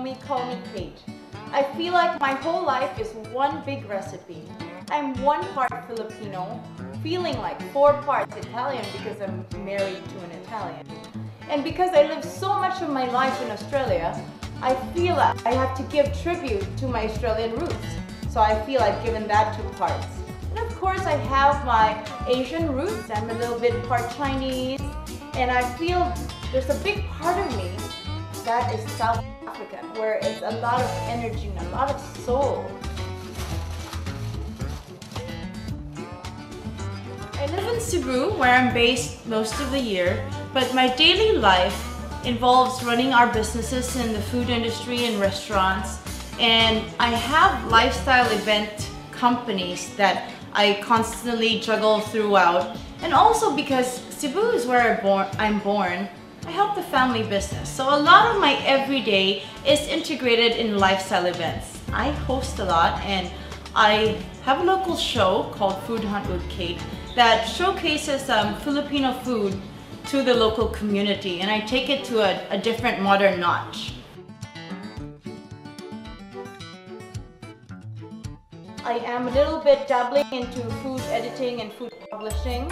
me call me Kate. I feel like my whole life is one big recipe. I'm one part Filipino, feeling like 4 parts Italian because I'm married to an Italian. And because I live so much of my life in Australia, I feel like I have to give tribute to my Australian roots. So I feel I've given that 2 parts. And of course I have my Asian roots. I'm a little bit part Chinese. And I feel there's a big part of me that is South African, where it's a lot of energy and a lot of soul. I live in Cebu, where I'm based most of the year, but my daily life involves running our businesses in the food industry and restaurants, and I have lifestyle event companies that I constantly juggle throughout. And also because Cebu is where I'm born, I help the family business. So a lot of my everyday is integrated in lifestyle events. I host a lot, and I have a local show called Food Hunt with Kate that showcases Filipino food to the local community, and I take it to a different modern notch. I am a little bit dabbling into food editing and food publishing.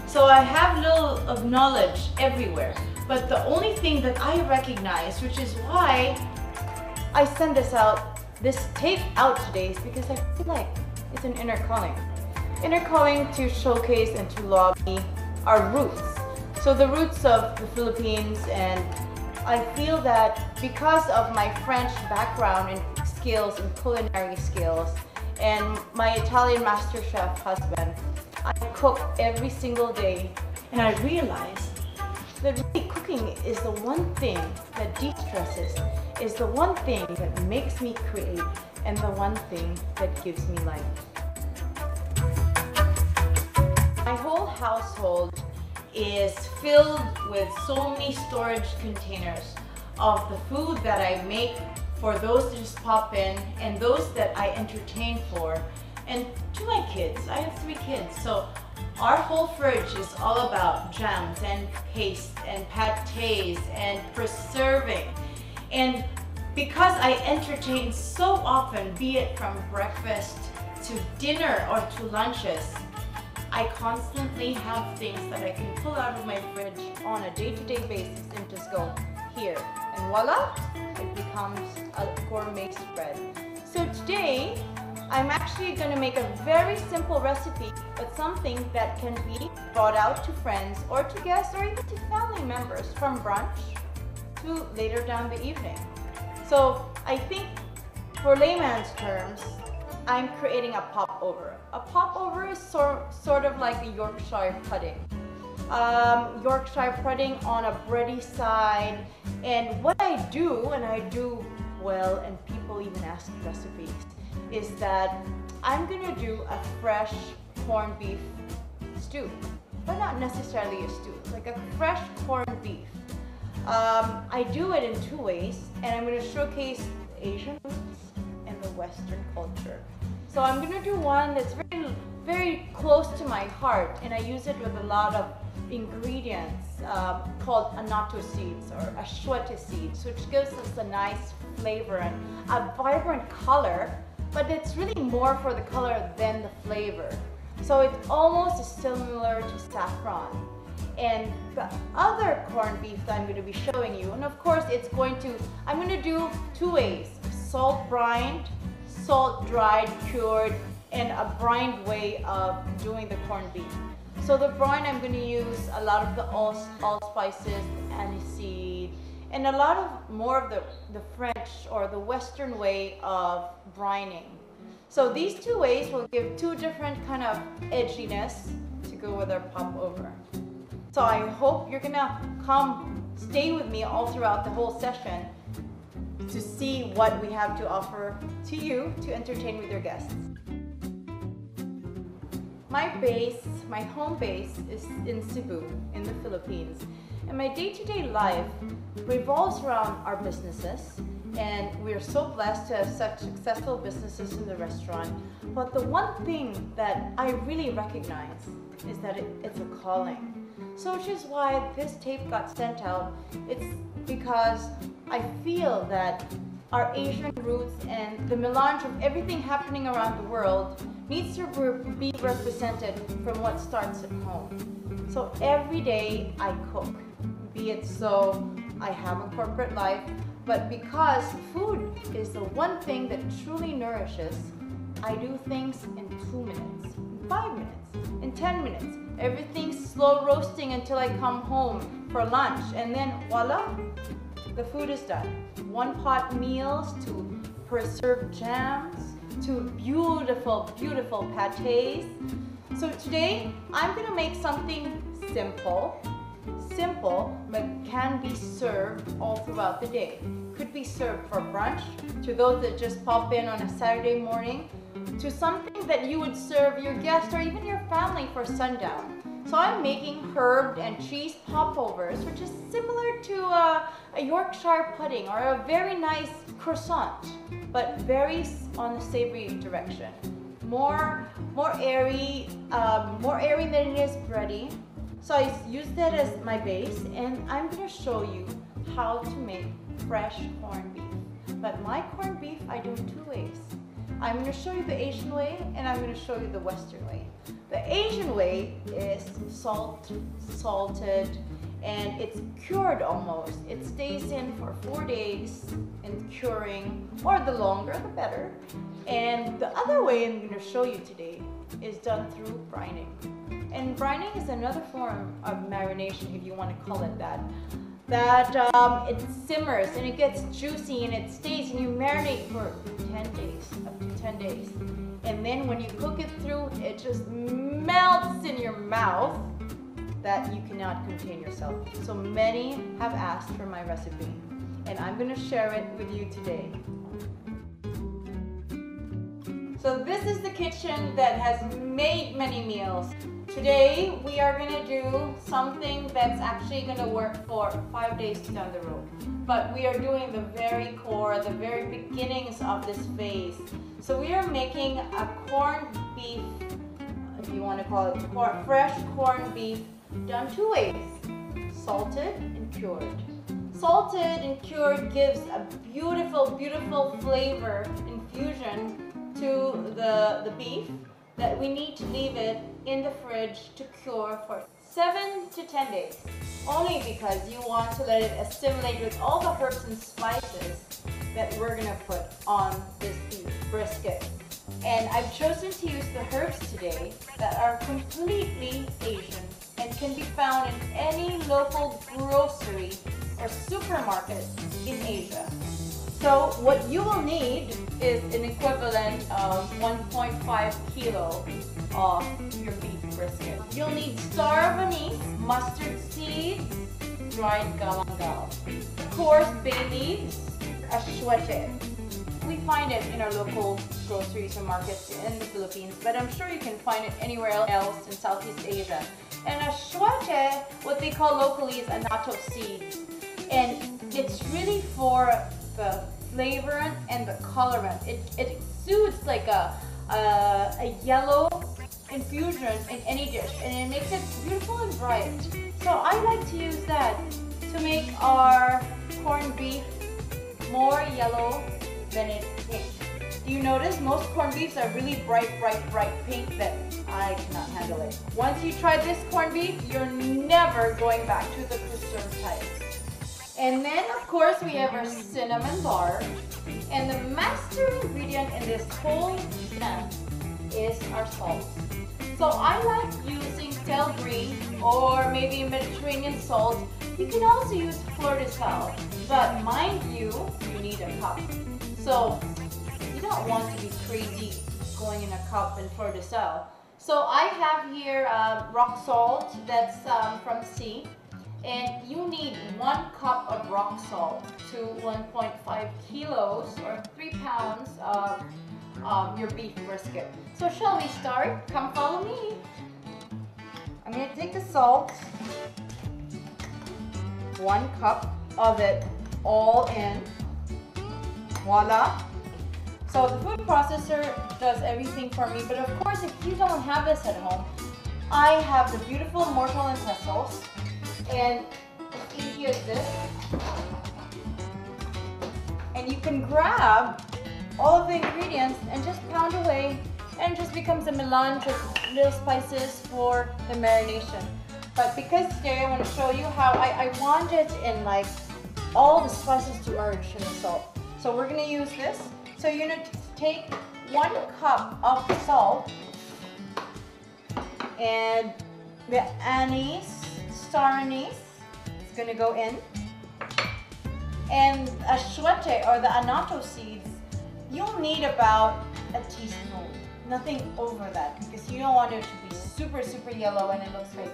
So I have a little of knowledge everywhere, but the only thing that I recognize, which is why I send this tape out today, is because I feel like it's an inner calling. Inner calling to showcase and to lobby our roots. So the roots of the Philippines, and I feel that because of my French background and skills and culinary skills, and my Italian master chef husband, I cook every single day, and I realize that really cooking is the one thing that de-stresses, is the one thing that makes me create, and the one thing that gives me life. My whole household is filled with so many storage containers of the food that I make for those that just pop in and those that I entertain for. And to my kids, I have 3 kids, so our whole fridge is all about jams and paste and pâtés and preserving. And because I entertain so often, be it from breakfast to dinner or to lunches, I constantly have things that I can pull out of my fridge on a day-to-day basis and just go here. And voila, it becomes a gourmet spread. So today, I'm actually going to make a very simple recipe, but something that can be brought out to friends or to guests or even to family members from brunch to later down the evening. So I think for layman's terms, I'm creating a popover. A popover is sort of like a Yorkshire pudding. Yorkshire pudding on a bready side. And what I do, and I do well, and people even ask recipes, is that I'm gonna do a fresh corned beef stew, but not necessarily a stew, like a fresh corned beef. I do it in 2 ways, and I'm gonna showcase Asian roots and the Western culture. So I'm gonna do one that's very, very close to my heart, and I use it with a lot of ingredients called annatto seeds or ashwata seeds, which gives us a nice flavor and a vibrant color, but it's really more for the color than the flavor. So it almost is similar to saffron. And the other corned beef that I'm going to be showing you, and of course I'm going to do 2 ways: salt brined, salt dried, cured, and a brined way of doing the corned beef. So the brine, I'm going to use a lot of the allspices, aniseed, and a lot of more of the French or the Western way of brining. So these 2 ways will give 2 different kind of edginess to go with our popover. So I hope you're gonna stay with me all throughout the whole session to see what we have to offer to you to entertain with your guests. My home base is in Cebu, in the Philippines. And my day-to-day life revolves around our businesses, and we are so blessed to have such successful businesses in the restaurant. But the one thing that I really recognize is that it's a calling. So which is why this tape got sent out. It's because I feel that our Asian roots and the melange of everything happening around the world needs to be represented from what starts at home. So every day I cook, be it so I have a corporate life, but because food is the one thing that truly nourishes, I do things in 2 minutes, in 5 minutes, in 10 minutes. Everything's slow roasting until I come home for lunch, and then voila, the food is done. One pot meals to preserved jams to beautiful, beautiful pâtés. So today I'm gonna make something simple, but can be served all throughout the day. Could be served for brunch, to those that just pop in on a Saturday morning, to something that you would serve your guests or even your family for sundown. So I'm making herb and cheese popovers, which is similar to a Yorkshire pudding or a very nice croissant, but very on the savory direction. More airy than it is bready. So I use that as my base, and I'm going to show you how to make fresh corned beef. But my corned beef I do in 2 ways. I'm going to show you the Asian way, and I'm going to show you the Western way. The Asian way is salted, and it's cured almost. It stays in for 4 days in curing, or the longer the better. And the other way I'm going to show you today is done through brining. And brining is another form of marination, if you want to call it that. It simmers and it gets juicy and it stays, and you marinate for 10 days, up to 10 days. And then when you cook it through, it just melts in your mouth that you cannot contain yourself. So many have asked for my recipe, and I'm going to share it with you today. So this is the kitchen that has made many meals. Today we are going to do something that's actually going to work for 5 days down the road. But we are doing the very core, the very beginnings of this phase. So we are making a corned beef, if you want to call it fresh corned beef, done 2 ways, salted and cured. Salted and cured gives a beautiful, beautiful flavor infusion to the beef that we need to leave it in the fridge to cure for 7 to 10 days. Only because you want to let it assimilate with all the herbs and spices that we're going to put on this beef brisket. And I've chosen to use the herbs today that are completely Asian and can be found in any local grocery or supermarket in Asia. So what you will need is an equivalent of 1.5 kilo of your beef brisket. You'll need star of anise, mustard seeds, dried galangal, coarse bay leaves, ashuete. We find it in our local groceries and markets in the Philippines, but I'm sure you can find it anywhere else in Southeast Asia. And ashuete, what they call locally, is annatto seeds. And it's really for the flavor and the colorant. It exudes like a yellow infusion in any dish, and it makes it beautiful and bright. So I like to use that to make our corned beef more yellow than it pink. Do you notice most corned beefs are really bright pink that I cannot handle it. Once you try this corned beef, you're never going back to the preserved type. And then, of course, we have our cinnamon bar. And the master ingredient in this whole pan is our salt. So I like using celebratory or maybe Mediterranean salt. You can also use fleur de sel, but mind you, you need a cup. So you don't want to be crazy going in a cup and fleur de sel. So I have here rock salt that's from the sea. And you need 1 cup of rock salt to 1.5 kilos or 3 pounds of your beef brisket. So shall we start? Come follow me. I'm going to take the salt, 1 cup of it all in. Voila. So the food processor does everything for me, but of course if you don't have this at home, I have the beautiful mortar and pestles. And as easy as this, And you can grab all of the ingredients and just pound away, and it just becomes a melange of little spices for the marination. But because today I want to show you how I want it in like all the spices to merge in the salt. So we're going to use this. So you're going to take 1 cup of salt and the anise, star anise is going to go in. And achiote or the annatto seeds, you'll need about a teaspoon, nothing over that, because you don't want it to be super yellow and it looks fake.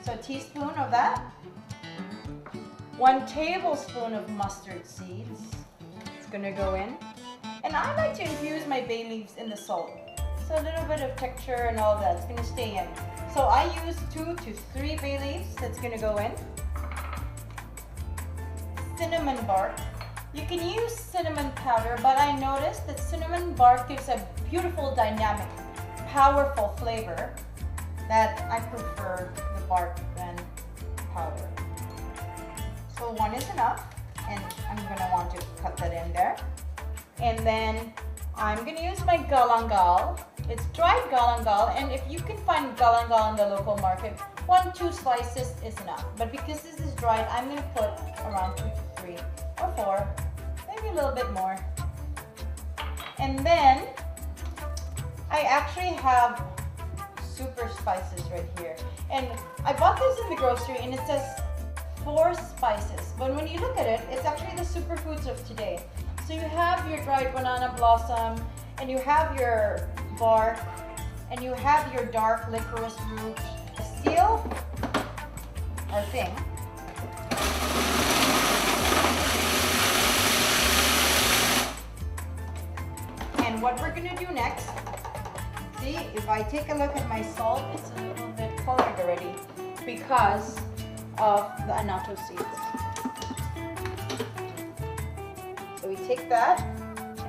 So a teaspoon of that. 1 tablespoon of mustard seeds. It's gonna go in. And I like to infuse my bay leaves in the salt. So a little bit of texture and all that, it's gonna stay in. So I use 2 to 3 bay leaves that's gonna go in. Cinnamon bark. You can use cinnamon powder, but I noticed that cinnamon bark gives a beautiful, dynamic, powerful flavor that I prefer the bark than powder. So 1 is enough, and I'm gonna want to cut that in there. And then I'm gonna use my galangal. It's dried galangal, and if you can find galangal in the local market, 1-2 slices is enough. But because this is dried, I'm gonna put around 2 to 3 or 4, maybe a little bit more. And then I actually have super spices right here. And I bought this in the grocery and it says 4 spices. But when you look at it, it's actually the superfoods of today. So you have your dried banana blossom, and you have your bark, and you have your dark licorice root, seal, or thing. And what we're gonna do next, see, if I take a look at my salt, it's a little bit colored already because of the annatto seeds. So we take that,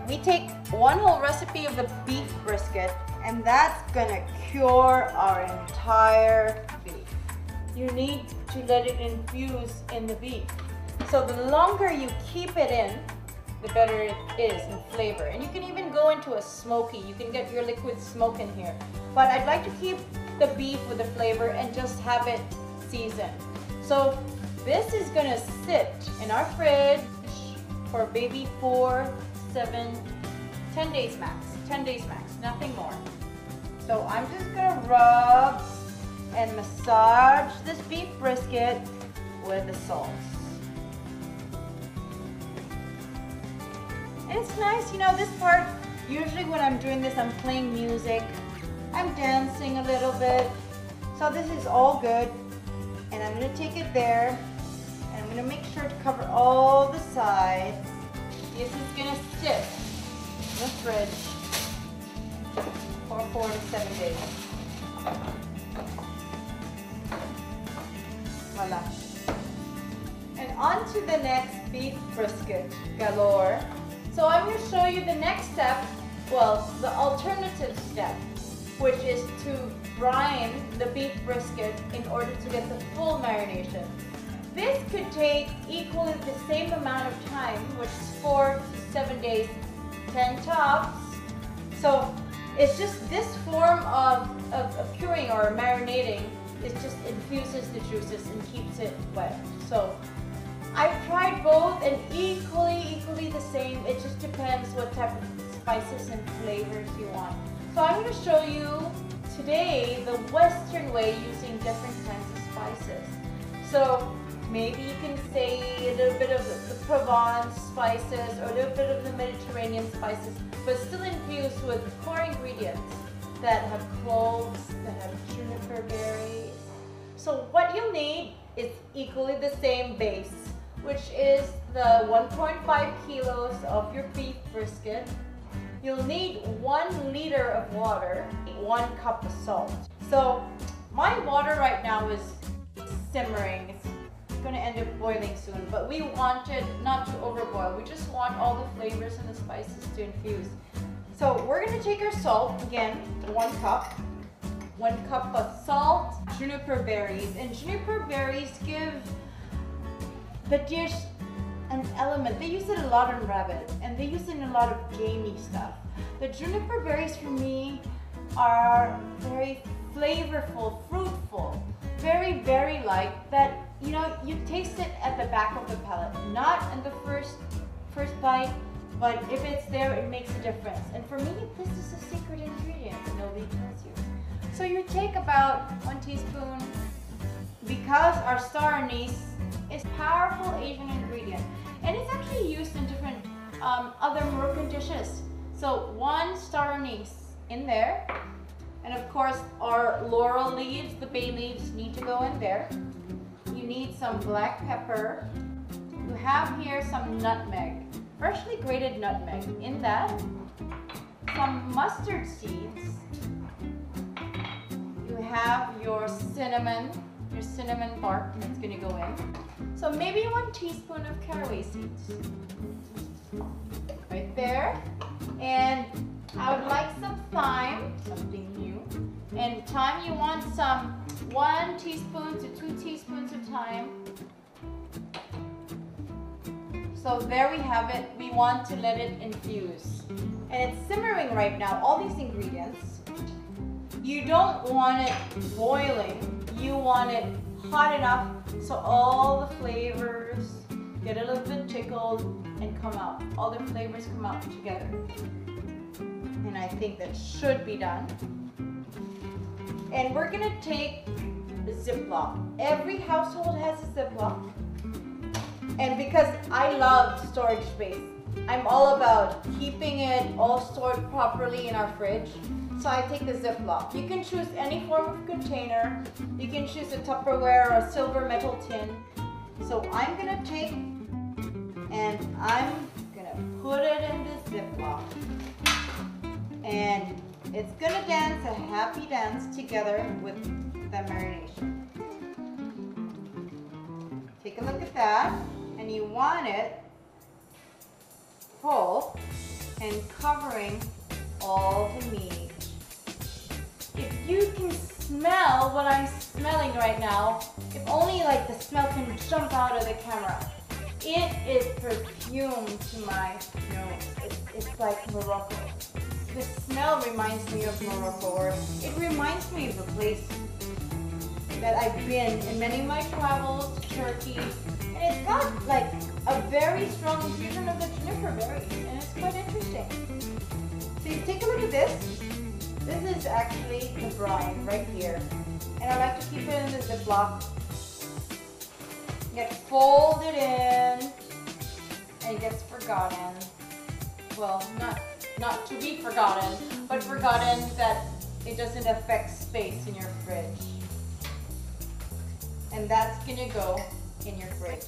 we take 1 whole recipe of the beef brisket, and that's gonna cure our entire beef. You need to let it infuse in the beef. So the longer you keep it in, the better it is in flavor. And you can even go into a smoky. You can get your liquid smoke in here. But I'd like to keep the beef with the flavor and just have it seasoned. So this is gonna sit in our fridge for maybe 4, 7, 10 days max. 10 days max, nothing more. So I'm just gonna rub and massage this beef brisket with the salt. And it's nice, you know, this part, usually when I'm doing this, I'm playing music, I'm dancing a little bit. So this is all good. And I'm gonna take it there, and I'm gonna make sure to cover all the sides. This is gonna sit in the fridge for 4 to 7 days. Voila. And on to the next beef brisket galore. So I'm going to show you the next step, well, the alternative step, which is to brine the beef brisket in order to get the full marination. This could take equally the same amount of time, which is 4 to 7 days, 10 tops. So it's just this form of curing or marinating, it just infuses the juices and keeps it wet. So I've tried both and equally the same. It just depends what type of spices and flavors you want. So I'm going to show you today the Western way using different kinds of spices. So maybe you can say a little bit of the Provence spices or a little bit of the Mediterranean spices, but still infused with core ingredients that have cloves, that have juniper berries. So what you'll need is equally the same base, which is the 1.5 kilos of your beef brisket. You'll need 1 liter of water, 1 cup of salt. So my water right now is simmering. It's going to end up boiling soon, but we want it not to overboil. We just want all the flavors and the spices to infuse. So we're going to take our salt, again, 1 cup. 1 cup of salt, juniper berries, and juniper berries give the dish an element. They use it a lot in rabbit, and they use it in a lot of gamey stuff. The juniper berries for me are very flavorful, fruitful, very berry-like, that you know, you taste it at the back of the palate, not in the first bite, but if it's there, it makes a difference. And for me, this is a secret ingredient that nobody tells you. So you take about 1 teaspoon, because our star anise is a powerful Asian ingredient, and it's actually used in different other Moroccan dishes. So 1 star anise in there, and of course our laurel leaves, the bay leaves, need to go in there. You need some black pepper. You have here some nutmeg, freshly grated nutmeg. In that, some mustard seeds. You have your cinnamon bark that's going to go in. So maybe 1 teaspoon of caraway seeds. Right there. And I would like some thyme, something new. And thyme, you want some 1 teaspoon to 2 teaspoons of thyme. So there we have it. We want to let it infuse. And it's simmering right now, all these ingredients. You don't want it boiling. You want it hot enough so all the flavors get a little bit tickled and come out. All the flavors come out together. And I think that should be done. And we're gonna take the Ziploc. Every household has a Ziploc. And because I love storage space, I'm all about keeping it all stored properly in our fridge. So I take the Ziploc. You can choose any form of container. You can choose a Tupperware or a silver metal tin. So I'm gonna take and I'm gonna put it in this Ziploc. And it's gonna dance a happy dance together with the marination. Take a look at that. And you want it full and covering all the meat. If you can smell what I'm smelling right now, if only like the smell can jump out of the camera. It is perfumed to my nose. It's like Morocco. The smell reminds me of Morocco, or it reminds me of a place that I've been in many of my travels to Turkey. And it's got like a very strong infusion of the juniper berries, and it's quite interesting. So you take a look at this. This is actually the brine right here. And I like to keep it in the Ziploc. Get folded in, and it gets forgotten. Well, not to be forgotten, but forgotten that it doesn't affect space in your fridge. And that's gonna go in your fridge.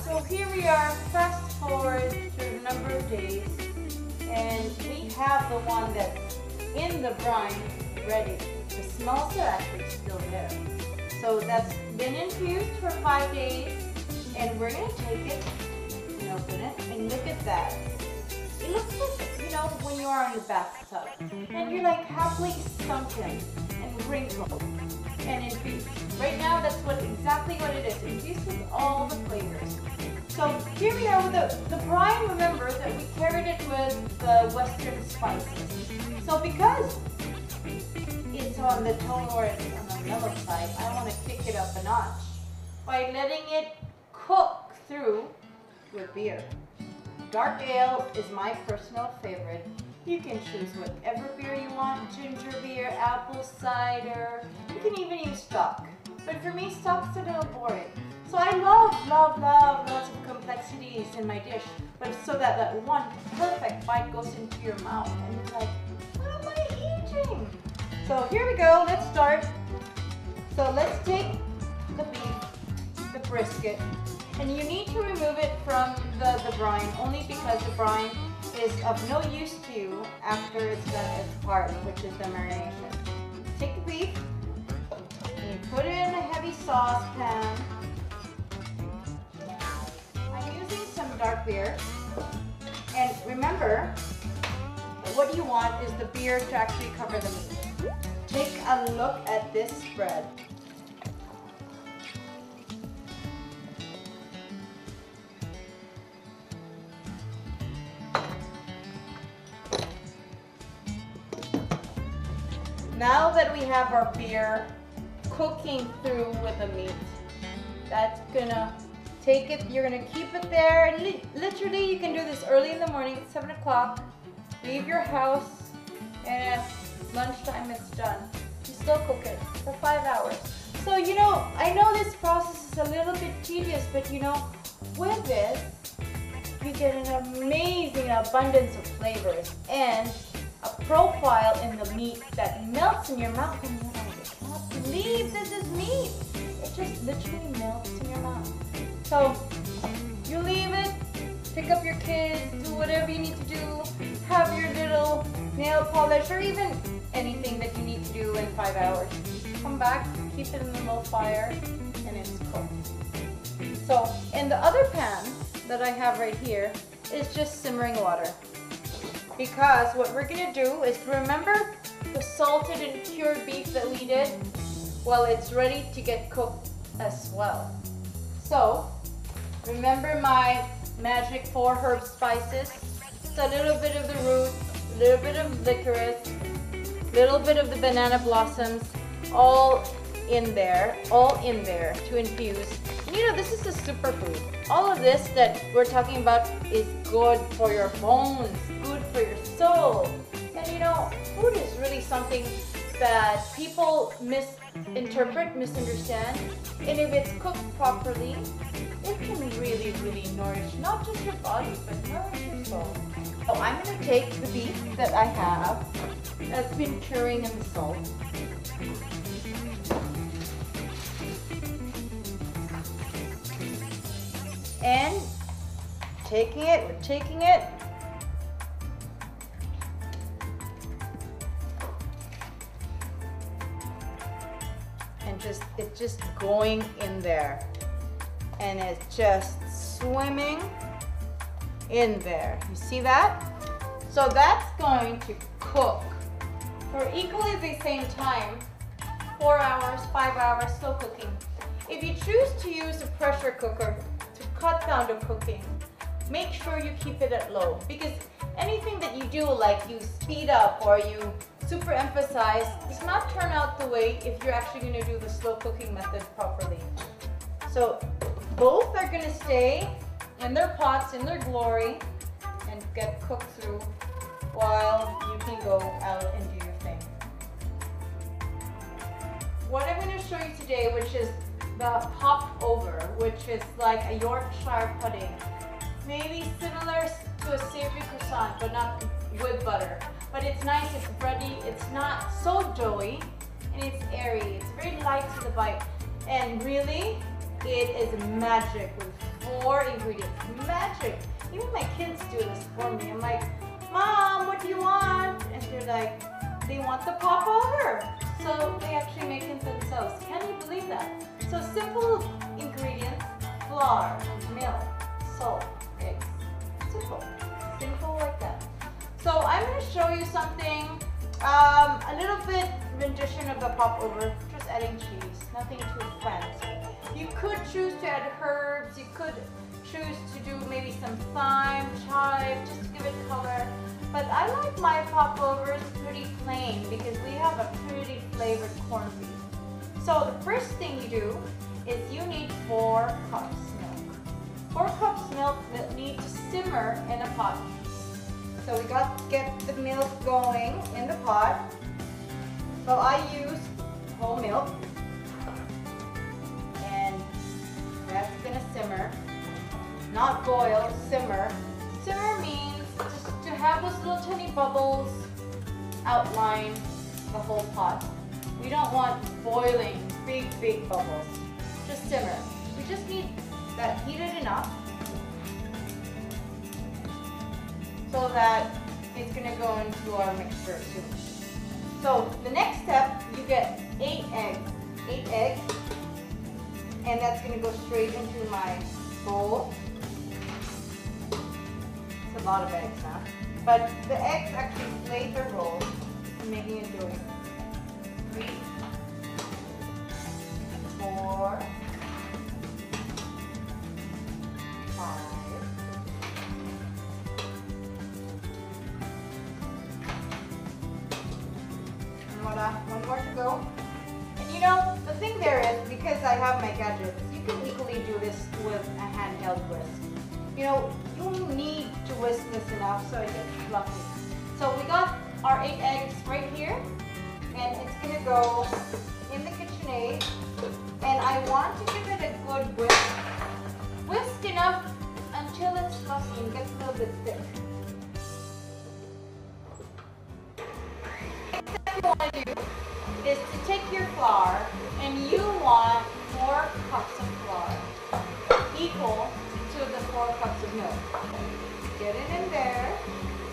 So here we are, fast forward through a number of days, and we have the one that's in the brine ready. The smells are actually still there. So that's been infused for 5 days, and we're gonna take it and open it, and look at that. It looks like, you know, when you are in the bathtub, and you're like halfway sunken and wrinkled and infused. Right now, that's exactly what it is, infused with all the flavors. So here we are with the brine. Remember that we carried it with the Western spices. So because it's on the tone or it's on the mellow side, I want to kick it up a notch by letting it cook through with beer. Dark ale is my personal favorite. You can choose whatever beer you want, ginger beer, apple cider. You can even use stock. But for me, stock's a little boring. So I love lots of complexities in my dish, but so that one perfect bite goes into your mouth and you're like, what am I eating? So here we go, let's start. So let's take the beef, the brisket, and you need to remove it from the brine, only because the brine is of no use to you after it's done its part, which is the marination. Take the beef, and you put it in a heavy saucepan. I'm using some dark beer, and remember, what you want is the beer to actually cover the meat. Take a look at this spread. Now that we have our beer cooking through with the meat, that's gonna take it, you're gonna keep it there. And literally, you can do this early in the morning at 7 o'clock. Leave your house, and at lunchtime it's done. You still cook it for 5 hours. So, you know, I know this process is a little bit tedious, but you know, with this, you get an amazing abundance of flavors and a profile in the meat that melts in your mouth. And you're like, I cannot believe this is meat. It just literally melts in your mouth. So you leave it, pick up your kids, do whatever you need to do, have your little nail polish or even anything that you need to do in 5 hours. Come back, keep it in the low fire, and it's cooked. So in the other pan that I have right here is just simmering water. Because what we're gonna do is, remember the salted and cured beef that we did? Well, it's ready to get cooked as well. So, remember my magic 4 herb spices? Just a little bit of the root, a little bit of licorice, a little bit of the banana blossoms, all in there to infuse. And you know, this is a superfood. All of this that we're talking about is good for your bones, good for your soul. And you know, food is really something that people misinterpret, misunderstand. And if it's cooked properly, it can really, really nourish not just your body, but nourish your soul. So I'm gonna take the beef that I have that's been curing in the salt. And we're taking it. And it's just going in there. And it's just swimming in there. You see that? So that's going to cook for equally the same time, 4 hours, 5 hours, slow cooking. If you choose to use a pressure cooker to cut down the cooking, make sure you keep it at low, because anything that you do, like you speed up or you super emphasize, does not turn out the way if you're actually going to do the slow cooking method properly. So both are going to stay in their pots, in their glory, and get cooked through while you can go out and do your thing. What I'm going to show you today, which is the popover, which is like a Yorkshire pudding. Maybe similar to a savory croissant, but not with butter. But it's nice, it's bready, it's not so doughy, and it's airy. It's very light to the bite. And really, it is magic with 4 ingredients. Magic! Even my kids do this for me. I'm like, Mom, what do you want? And they're like, they want the popover. So they actually make it themselves. Can you believe that? So simple ingredients: flour, milk, salt, eggs. Simple. Simple like that. So I'm going to show you something, a little bit rendition of the popover, just adding cheese, nothing too fancy. You could choose to add herbs, you could choose to do maybe some thyme, chive, just to give it color. But I like my popovers pretty plain because we have a pretty flavored corned beef. So the first thing you do is you need 4 cups milk. 4 cups milk that need to simmer in a pot. So we got to get the milk going in the pot. So I use whole milk, and that's gonna simmer, not boil, simmer. Simmer means just to have those little tiny bubbles outline the whole pot. We don't want boiling big bubbles. Just simmer. We just need that heated enough so that it's going to go into our mixture soon. So the next step, you get 8 eggs. 8 eggs. And that's going to go straight into my bowl. It's a lot of eggs, huh? But the eggs actually play their role in making it doughy. 3, 4, 5. Voila, more to go. And you know, the thing there is, because I have my gadgets, you can equally do this with a handheld whisk. You know, you need to whisk this enough so it gets fluffy. So we got our 8 eggs right here, and it's gonna go in the KitchenAid, and I want to give it a good whisk. Whisk enough until it's fluffy and gets a little bit thick. What you want to do is to take your flour, and you want 4 cups of flour equal to the 4 cups of milk. Get it in there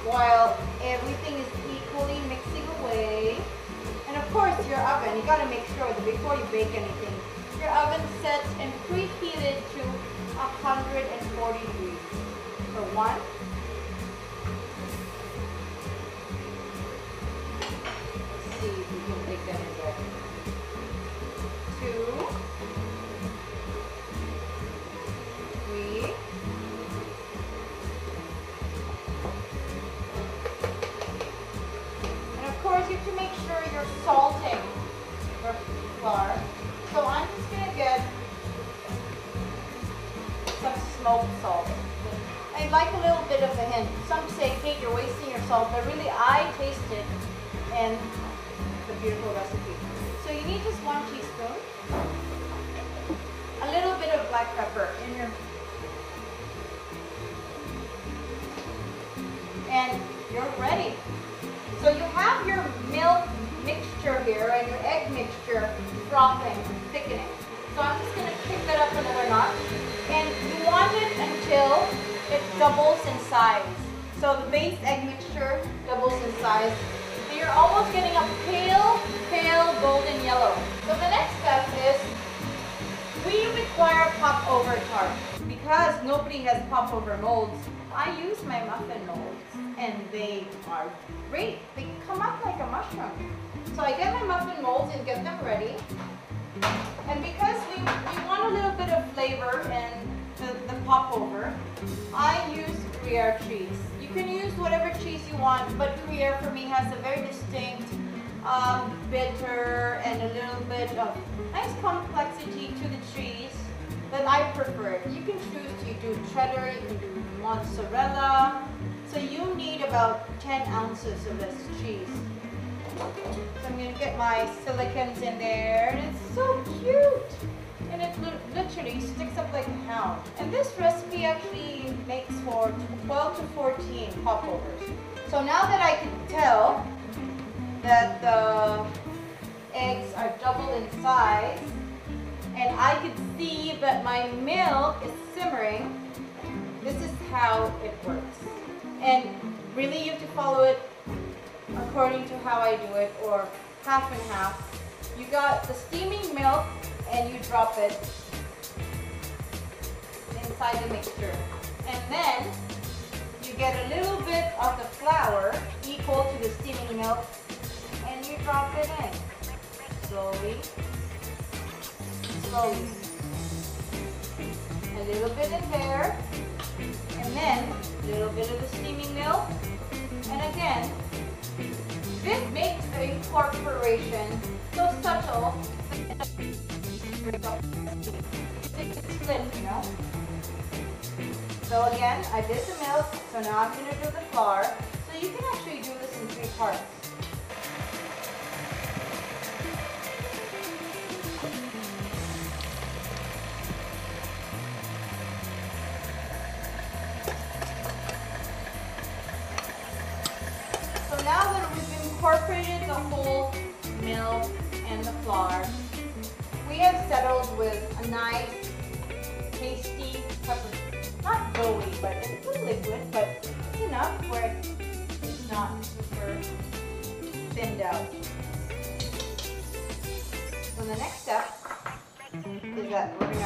while everything is equally mixing away. And of course your oven, you got to make sure that before you bake anything, your oven set and preheated to 140 degrees. So 1, let's see if we can take that in there. 2, 3, and of course you have to make sure you're salting your flour. So I'm just going to get some smoked salt. I like a little bit of a hint. Some say, Kate, you're wasting your salt, but really I taste it in the beautiful recipe. So you need just 1 teaspoon, a little bit of black pepper in your, and you're ready. So you have your milk mixture here and your egg mixture frothing, thickening. So I'm just going to kick that up another notch, and you want it until it doubles in size. So the base egg mixture doubles in size. So you're almost getting a pale, pale golden yellow. So the next step is we require popover tart. Because nobody has popover molds, I use my muffin molds, and they are great. They come up like a mushroom. So I get my muffin molds and get them ready. And because we want a little bit of flavor in the popover, I use Gruyere cheese. You can use whatever cheese you want, but Gruyere for me has a very distinct bitter and a little bit of nice complexity to the cheese that I prefer. You can choose to do cheddar, you can do mozzarella. So you need about 10 ounces of this cheese. So I'm going to get my silicons in there, and it's so cute. And it literally sticks up like a hound. And this recipe actually makes for 12 to 14 popovers. So now that I can tell that the eggs are double in size, and I can see that my milk is simmering, this is how it works. And really you have to follow it according to how I do it, or half and half. You got the steaming milk and you drop it inside the mixture. And then you get a little bit of the flour equal to the steaming milk and you drop it in. Slowly, slowly. A little bit in there, and then a little bit of the steaming milk. And again, this makes the incorporation so subtle that it's split, you know? So again, I did the milk, so now I'm going to do the flour. So you can actually do this in 3 parts. So now that we've incorporated the whole milk and the flour, we have settled with a nice, tasty cup of, not doughy, but it's a liquid, but it's enough where it's not super thinned out. So the next step is that we're going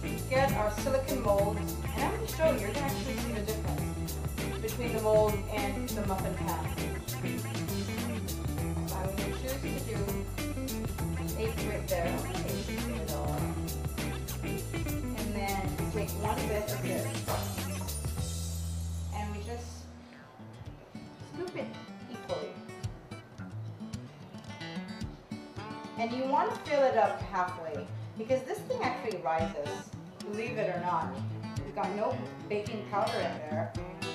to get our silicone mold, and I'm going to show you, you're going to actually see the difference between the mold and the muffin pan. So I will choose to do 8 right there. And then take 1 bit of this, and we just scoop it equally. And you want to fill it up halfway because this thing actually rises, believe it or not. We've got no baking powder in there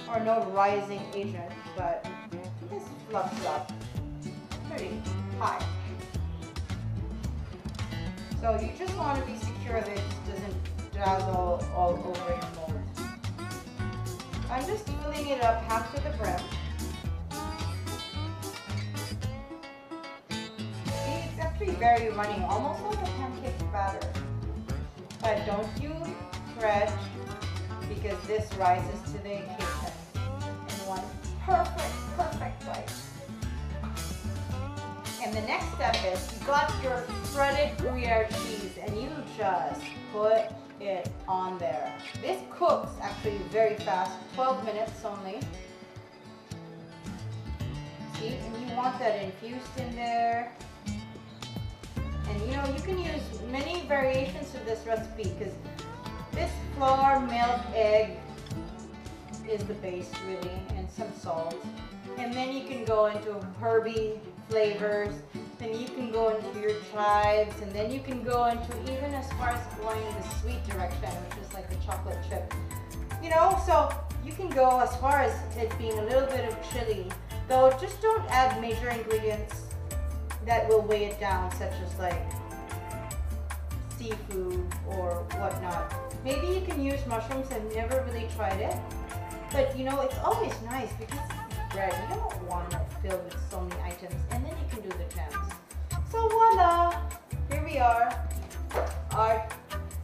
or no rising agent, but this fluffs up pretty high. So you just want to be secure that it doesn't dazzle all over your mold. I'm just filling it up half to the brim. See, it's actually very runny, almost like a pancake batter. But don't you fret, because this rises to the occasion in one perfect bite. And the next step is you got your shredded Gruyere cheese and you just put it on there. This cooks actually very fast, 12 minutes only. See, and you want that infused in there. And you know, you can use many variations of this recipe because this flour, milk, egg is the base really, and some salt. And then you can go into herby flavors, then you can go into your chives, and then you can go into even as far as going in the sweet direction, which is like the chocolate chip. You know, so you can go as far as it being a little bit of chili, though just don't add major ingredients that will weigh it down, such as like seafood or whatnot. Maybe you can use mushrooms. I've never really tried it, but you know, it's always nice because it's bread. You don't want it filled with so many items, and then you can do the jams. So voila, here we are, our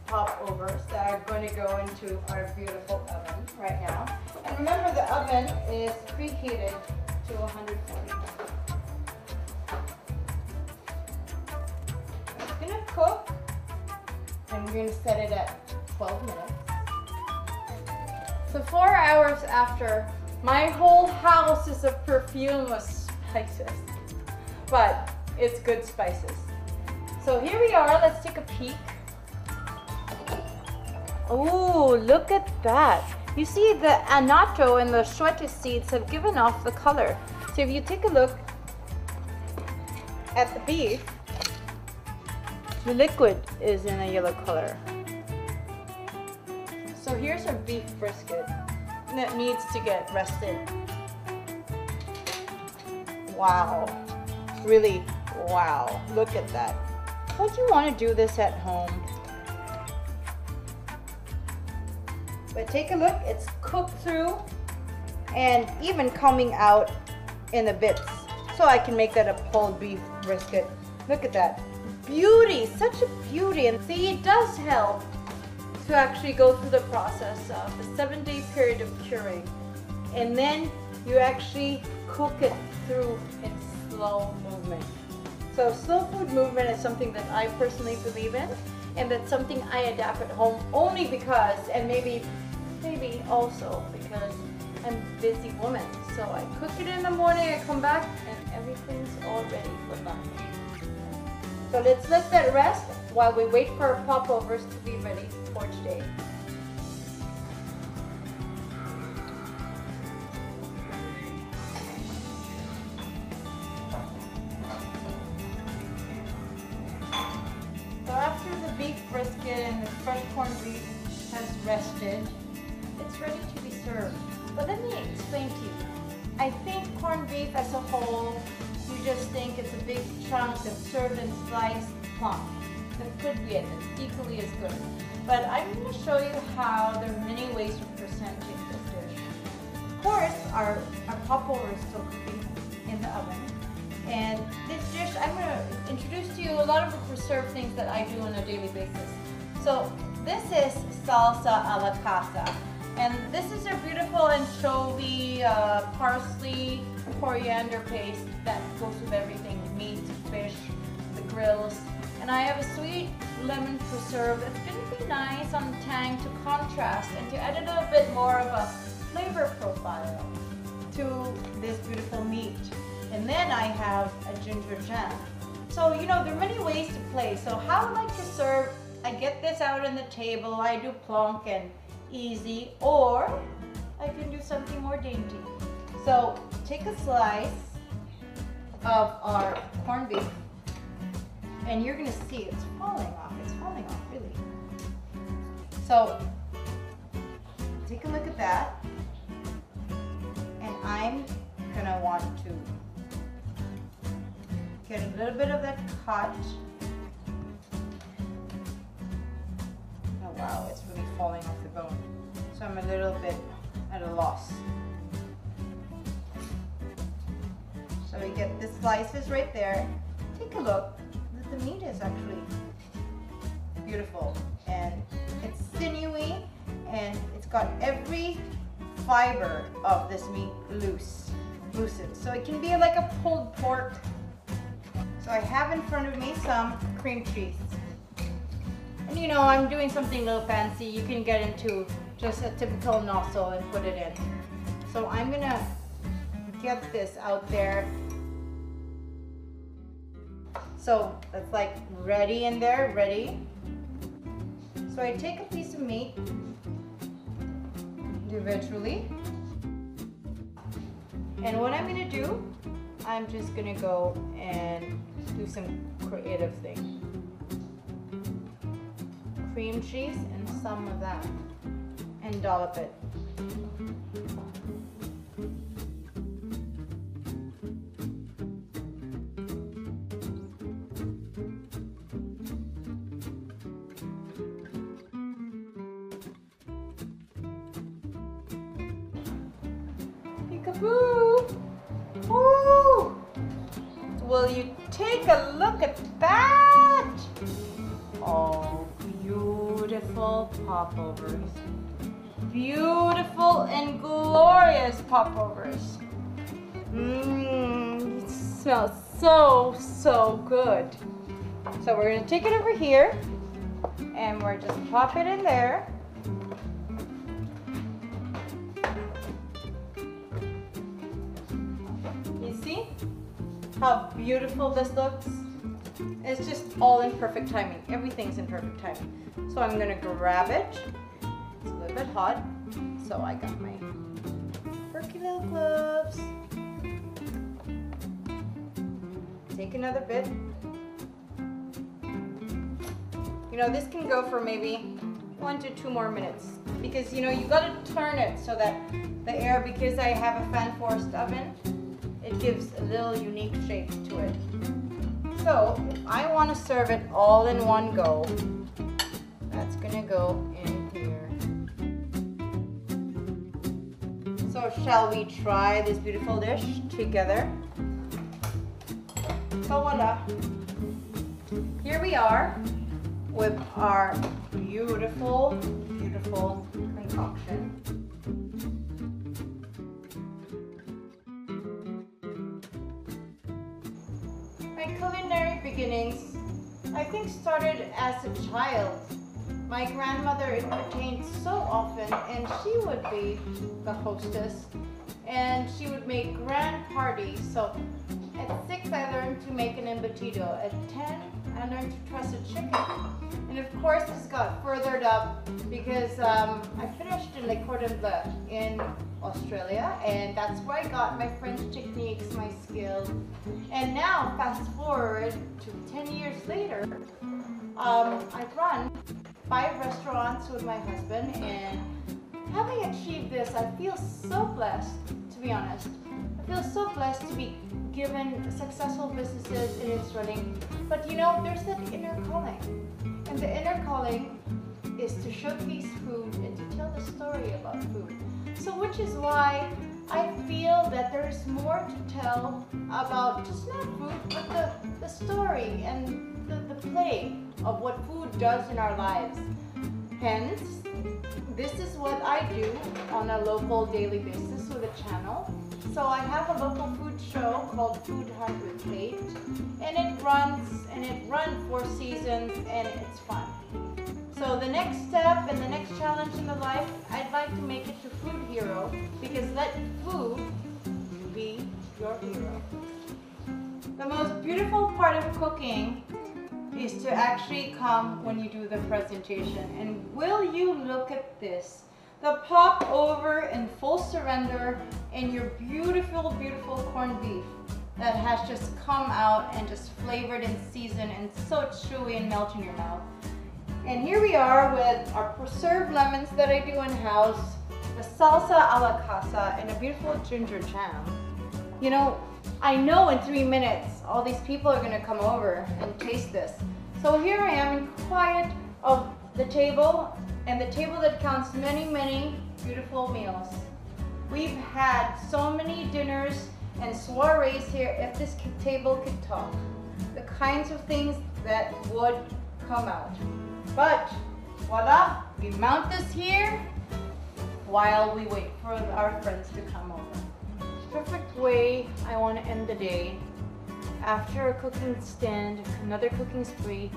popovers that are going to go into our beautiful oven right now. And remember, the oven is preheated to 140. It's going to cook, and we're going to set it at 12 minutes. So 4 hours after, my whole house is a perfume of spices, but it's good spices. So here we are, let's take a peek. Oh, look at that. You see the annatto and the shweta seeds have given off the color. So if you take a look at the beef, the liquid is in a yellow color. So here's our beef brisket that needs to get rested. Wow, really, wow, look at that. Would you want to do this at home? But take a look, it's cooked through and even coming out in the bits. So I can make that a pulled beef brisket. Look at that. Beauty, such a beauty. And see, it does help to actually go through the process of a 7-day period of curing. And then you actually cook it through in slow movement. So slow food movement is something that I personally believe in, and that's something I adapt at home only because, and maybe also because I'm a busy woman. So I cook it in the morning, I come back, and everything's all ready for lunch. So let's let that rest while we wait for our popovers to be ready for today. So after the beef brisket and the fresh corned beef has rested, it's ready to be served. But let me explain to you. I think corned beef as a whole, you just think it's a big chunk that's served in sliced plump. That could be it. It's equally as good. But I'm going to show you how there are many ways of presenting this dish. Of course, our popover is still cooking in the oven. And this dish, I'm going to introduce to you a lot of the preserved things that I do on a daily basis. So this is salsa a la casa. And this is a beautiful anchovy, parsley, coriander paste that goes with everything, meat, fish, the grills. And I have a sweet lemon preserve that's going to be nice on the tang to contrast and to add a little bit more of a flavor profile to this beautiful meat. And then I have a ginger jam. So, you know, there are many ways to play. So how I like to serve, I get this out on the table, I do plonk and easy, or I can do something more dainty. So take a slice of our corned beef And you're gonna see it's falling off. It's falling off, really. So take a look at that. And I'm gonna want to get a little bit of that cut. Oh wow, it's really falling off the bone. So I'm a little bit at a loss. So we get the slices right there. Take a look. The meat is actually beautiful, and it's sinewy, and it's got every fiber of this meat loosened. So it can be like a pulled pork. So I have in front of me some cream cheese. And you know, I'm doing something a little fancy. You can get into just a typical nozzle and put it in. So I'm gonna get this out there. So that's like ready in there, ready. So I take a piece of meat individually. And what I'm gonna do, I'm just gonna go and do some creative thing. Cream cheese and some of that, and dollop it. Peekaboo! Woo! Will you take a look at that? Oh, beautiful popovers. Beautiful and glorious popovers. Mmm, it smells so good. So we're gonna take it over here and we're just pop it in there. You see how beautiful this looks? It's just all in perfect timing. Everything's in perfect timing. So I'm gonna grab it. It's a little bit hot, so I got my quirky little gloves. Take another bit. You know, this can go for maybe 1 to 2 more minutes, because you know, you gotta turn it so that the air, because I have a fan forced oven, it gives a little unique shape to it. So if I want to serve it all in one go, that's gonna go in here. So shall we try this beautiful dish together? So voila, here we are with our beautiful concoction. My culinary beginnings, I think, started as a child. My grandmother entertained so often, and she would be the hostess, and she would make grand parties. So at 6, I learned to make an embutido. At 10, I learned to truss a chicken. And of course, this got furthered up because I finished in the Cordon Bleu in Australia, and that's where I got my French techniques, my skills. And now, fast forward to 10 years later, I've run 5 restaurants with my husband, and having achieved this, I feel so blessed, to be honest. I feel so blessed to be given successful businesses in its running. But you know, there's that inner calling. And the inner calling is to showcase food and to tell the story about food. So which is why I feel that there is more to tell about just not food, but the story and the play of what food does in our lives. Hence, this is what I do on a local daily basis with a channel. So I have a local food show called Food Hunt with Kate, and it runs 4 seasons, and it's fun. So the next step and the next challenge in the life, I'd like to make it to Food Hero, because let food be your hero. The most beautiful part of cooking is to actually come when you do the presentation. And will you look at this? The popover in full surrender and your beautiful corned beef. that has just come out and just flavored and seasoned and so chewy and melt in your mouth. And here we are with our preserved lemons that I do in-house, the salsa a la casa, and a beautiful ginger jam. You know, I know in 3 minutes all these people are gonna come over and taste this. So here I am in quiet of the table, and the table that counts many, many beautiful meals. We've had so many dinners and soirees here if this table could talk. The kinds of things that would come out. But voila, we mount this here while we wait for our friends to come over. Perfect way I want to end the day. After a cooking stand, another cooking spree.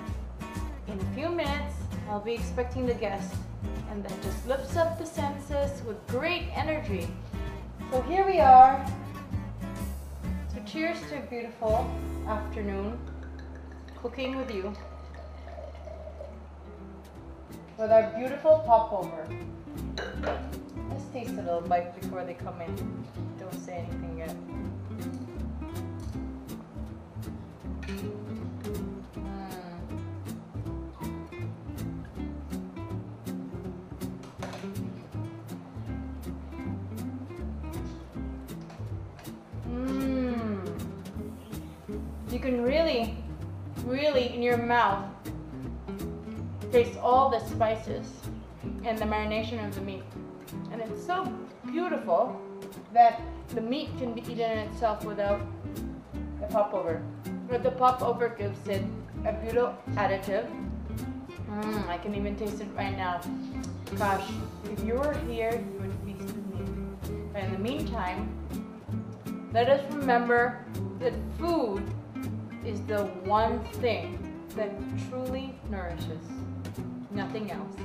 In a few minutes, I'll be expecting the guest, and that just lifts up the senses with great energy. So here we are. So cheers to a beautiful afternoon cooking with you, with our beautiful popover. Let's taste a little bite before they come in. Don't say anything yet. You can really in your mouth taste all the spices and the marination of the meat. And it's so beautiful that the meat can be eaten in itself without the popover. But the popover gives it a beautiful additive. I can even taste it right now. Gosh, if you were here, you would feast with me. But in the meantime, let us remember that food is the one thing that truly nourishes. Nothing else.